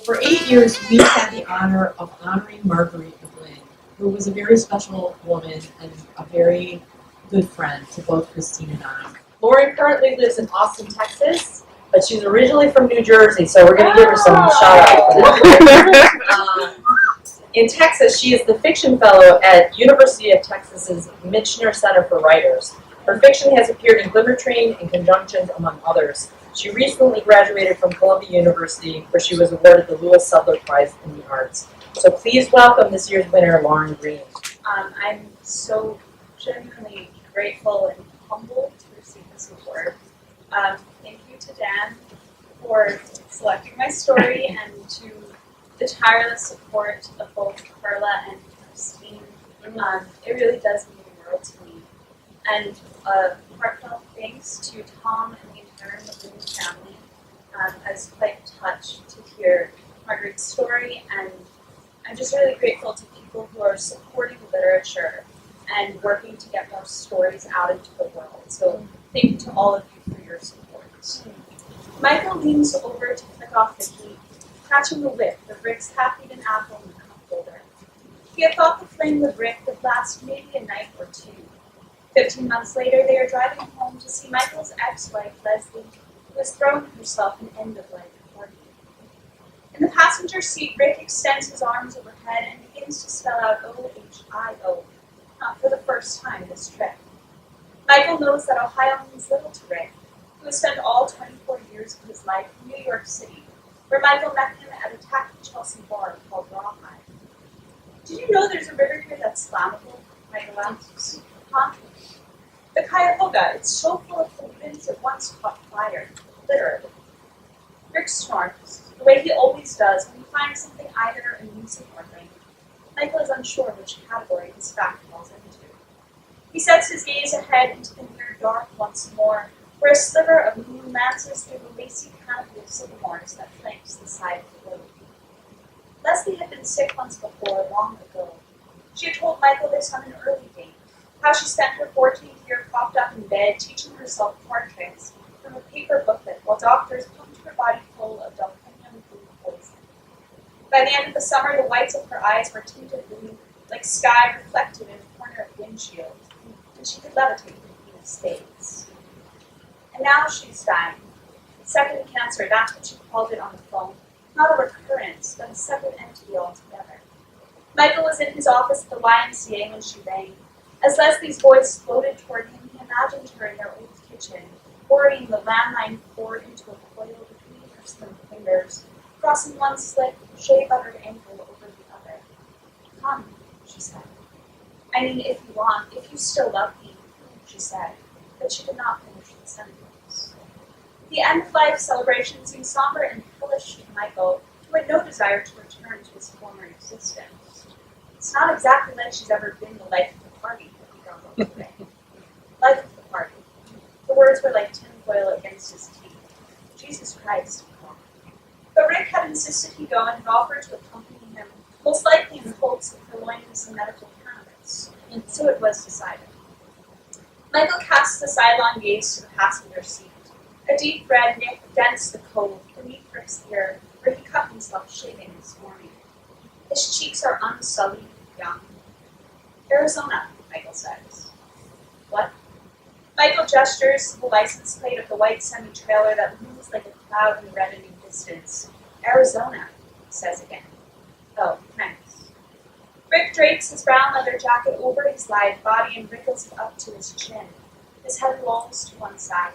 For 8 years, we had the honor of honoring Marguerite McGlinn, who was a very special woman and a very good friend to both Christine and I. Lauren currently lives in Austin, Texas, but she's originally from New Jersey, so we're going to give her some shout-out. In Texas, she is the fiction fellow at University of Texas's Michener Center for Writers. Her fiction has appeared in Glimmer Train and Conjunctions, among others. She recently graduated from Columbia University, where she was awarded the Lewis Subler Prize in the Arts. So please welcome this year's winner, Lauren Green. I'm so genuinely grateful and humbled to receive this award. Thank you to Dan for selecting my story and to the tireless support of both Carla and Christine. It really does mean the world to me. And heartfelt thanks to Tom and the entire McGlinn family. I was quite touched to hear Marguerite's story, and I'm just really grateful to people who are supporting literature and working to get more stories out into the world. So thank you to all of you for your support. Michael leans over to flick off the heat, catching the whiff of Rick's half-eaten apple in the cup holder. He had thought the flame with Rick would last maybe a night or two. 15 months later, they are driving home to see Michael's ex-wife, Leslie, who has thrown herself an end-of-life party. In the passenger seat, Rick extends his arms overhead and begins to spell out O-H-I-O, not for the first time this trip. Michael knows that Ohio means little to Rick, who has spent all 24 years of his life in New York City, where Michael met him at a tacky Chelsea bar called Rawhide. Did you know there's a river here that's flammable? Michael asks. Huh? The Cuyahoga, it's so full of pollutants it once caught fire, literally. Rick snorts, the way he always does when he finds something either amusing or lame. Michael is unsure which category his fact falls into. He sets his gaze ahead into the near dark once more, where a sliver of moon lances through the lacy canopy of sycamores that flanks the side of the road. Leslie had been sick once before, long ago. She had told Michael this on an early date, how she spent her 14th year propped up in bed teaching herself card tricks from a paper booklet while doctors pumped her body full of delphinium blue poison. By the end of the summer, the whites of her eyes were tinted blue, like sky reflected in a corner of windshield, and she could levitate the Queen of Spades. And now she's dying. Second cancer, that's what she called it on the phone. Not a recurrence, but a separate entity altogether. Michael was in his office at the YMCA when she rang. As Leslie's voice floated toward him, he imagined her in their old kitchen, pouring the landline cord into a coil between her slim fingers, crossing one slick, shea-buttered ankle over the other. Come, she said. I mean, if you want, if you still love me, she said, but she did not finish the sentence. The end-of-life celebration seemed somber and hellish to Michael, who had no desire to return to his former existence. It's not exactly like she's ever been the life of the party, he grumbled today. Life of the party. The words were like tinfoil against his teeth. Jesus Christ, he thought. But Rick had insisted he go and had offered to accompany him, most likely in the hopes of purloining some medical cannabis. And so it was decided. Michael cast a sidelong gaze to the passenger seat. A deep red nick dents the cove beneath Rick's ear, where he cut himself shaving this morning. His cheeks are unsullied, young. Arizona, Michael says. What? Michael gestures to the license plate of the white semi-trailer that looms like a cloud in the reddening distance. Arizona, he says again. Oh, thanks. Rick drapes his brown leather jacket over his lithe body and wriggles it up to his chin. His head lolls to one side.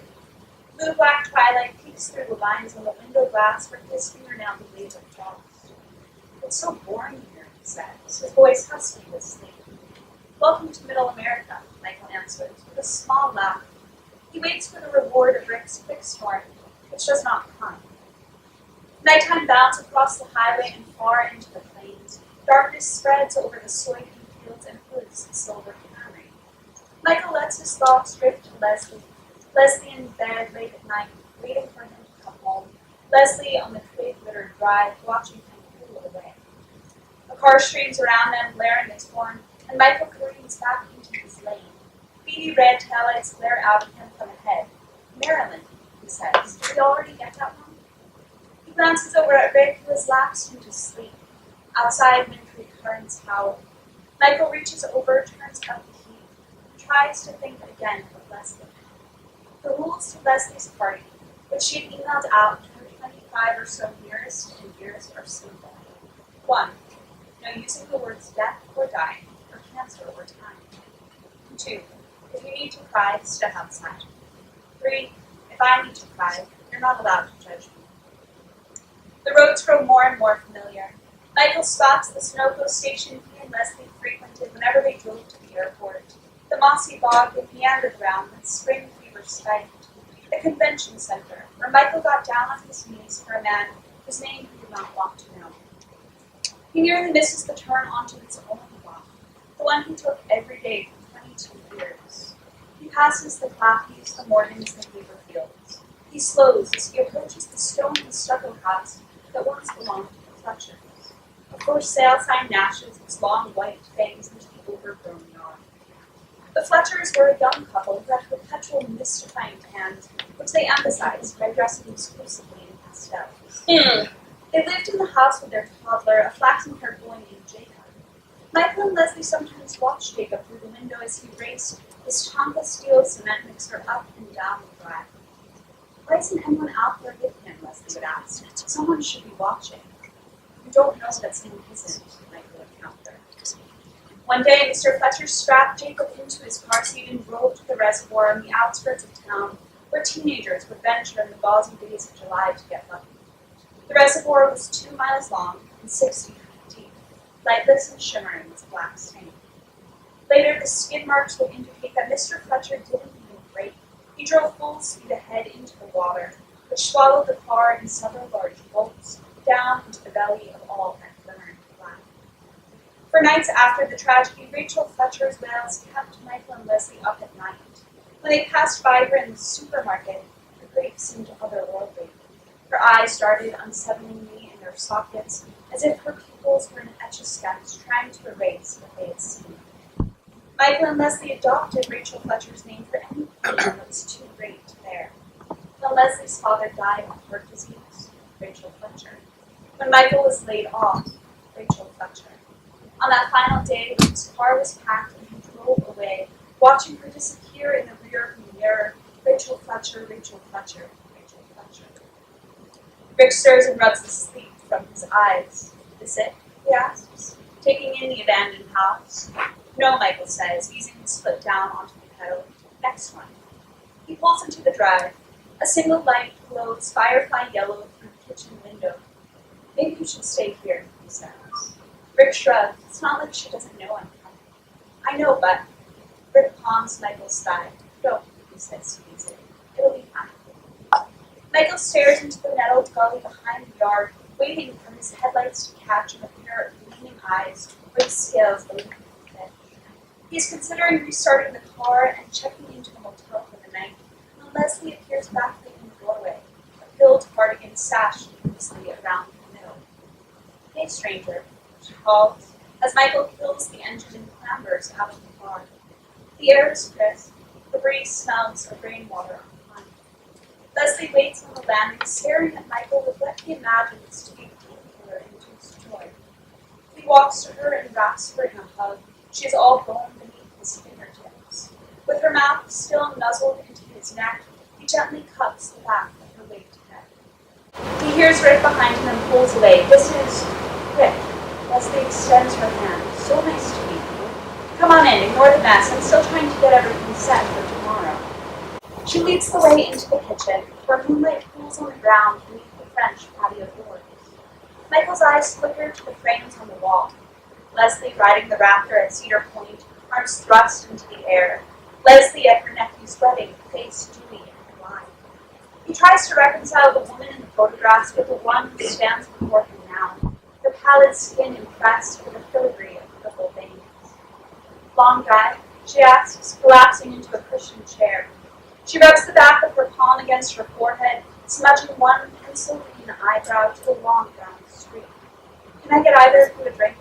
Blue-black twilight peeks through the lines on the window glass where his fingernail blades are frost. It's so boring here, he says, his voice husky with sleep. Welcome to Middle America, Michael answers, with a small laugh. He waits for the reward of Rick's quick snort, which does not come. Nighttime bounds across the highway and far into the plains. Darkness spreads over the soybean fields and hoods the silver Camry. Michael lets his thoughts drift to Leslie. Leslie in bed late at night, waiting for him to come home. Leslie on the twig-littered drive, watching him cool away. A car streams around them, blaring its horn, and Michael careens back into his lane. Beady red taillights glare out at him from ahead. Maryland, he says. Did we already get that one? He glances over at Rick, who has lapsed into sleep. Outside, wintry currents howl. Michael reaches over, turns up the heat, and tries to think again of Leslie. The rules to Leslie's party, which she had emailed out to her 25 or so nearest and dearest, are simple. 1. No using the words death or dying, or cancer or time. 2. If you need to cry, step outside. 3. If I need to cry, you're not allowed to judge me. The roads grow more and more familiar. Michael spots the Sunoco station he and Leslie frequented whenever they drove to the airport. The mossy bog that meandered around when spring fever spiked. The convention center, where Michael got down on his knees for a man whose name he did not want to know. He nearly misses the turn onto his own block, the one he took every day for 22 years. He passes the Claffeys, the Morgans, the Beaver Fields. He slows as he approaches the stone and stucco house that once belonged to the Fletchers. A for sale sign gnashes its long white fangs into the overgrown yard. The Fletchers were a young couple who had perpetual mystifying tans, which they emphasized by dressing exclusively in pastels. They lived in the house with their toddler, a flaxen-haired boy named Jacob. Michael and Leslie sometimes watched Jacob through the window as he raced his Tonka steel cement mixer up and down the drive. Why isn't anyone out there with him, Leslie would ask. Someone should be watching. You don't know that someone isn't, Michael would counter. One day, Mr. Fletcher strapped Jacob into his car seat and drove to the reservoir on the outskirts of town, where teenagers would venture in the gauzy days of July to get lucky. The reservoir was 2 miles long and 60 feet deep, lightless and shimmering as a black stain. Later, the skid marks would indicate that Mr. Fletcher didn't even brake. He drove full speed ahead into the water, which swallowed the car in several large gulps, down into the belly of all that glimmering black. For nights after the tragedy, Rachel Fletcher's wails kept Michael and Leslie up at night. When they passed by her in the supermarket, her grief seemed otherworldly. Her eyes darted unsettlingly in their sockets, as if her pupils were in etch-a-sketch trying to erase what they had seen. Michael and Leslie adopted Rachel Fletcher's name for any pain that was too great to bear. When Leslie's father died of heart disease, Rachel Fletcher. When Michael was laid off, Rachel Fletcher. On that final day, when his car was packed and he drove away, watching her disappear in the rearview mirror, Rachel Fletcher, Rachel Fletcher, Rachel Fletcher. Rick stirs and rubs the sleep from his eyes. Is it? He asks, taking in the abandoned house. No, Michael says, easing his foot down onto the pedal. Next one. He pulls into the drive. A single light glows firefly yellow through the kitchen window. Maybe you should stay here, he says. Rick shrugs. It's not like she doesn't know I'm coming. I know, but... Rick palms Michael's thigh. Don't, he says squeezing. It'll be fine. Michael stares into the nettled gully behind the yard, waiting for his headlights to catch in a pair of gleaming eyes where the scales lead him to the edge. He's considering restarting the car and checking into the motel for the night when Leslie appears backlit in the doorway, a pilled cardigan sashed loosely around the middle. Hey, stranger, she calls, as Michael kills the engine and clambers out of the car. The air is crisp. The breeze smells of rainwater on the pine. Leslie waits on the landing, staring at Michael with what he imagines to be painkiller-induced joy. He walks to her and wraps her in a hug. She is all bone beneath his fingertips. With her mouth still nuzzled into his neck, he gently cups the back of her waked head. He hears Rick behind him and pulls away. This is Rick. Leslie extends her hand. So nice to meet you. Come on in, ignore the mess. I'm still trying to get everything set for tomorrow. She leads the way into the kitchen, where moonlight pools on the ground beneath the French patio doors. Michael's eyes flicker to the frames on the wall. Leslie riding the Raptor at Cedar Point, arms thrust into the air. Leslie at her nephew's wedding, face dewy and alive. He tries to reconcile the woman in the photographs with the one who stands before him now, her pallid skin impressed with a filigree of purple veins. Long drive? She asks, collapsing into a cushioned chair. She rubs the back of her palm against her forehead, smudging one pencil-green eyebrow to the long brown streak. Can I get either of you a drink?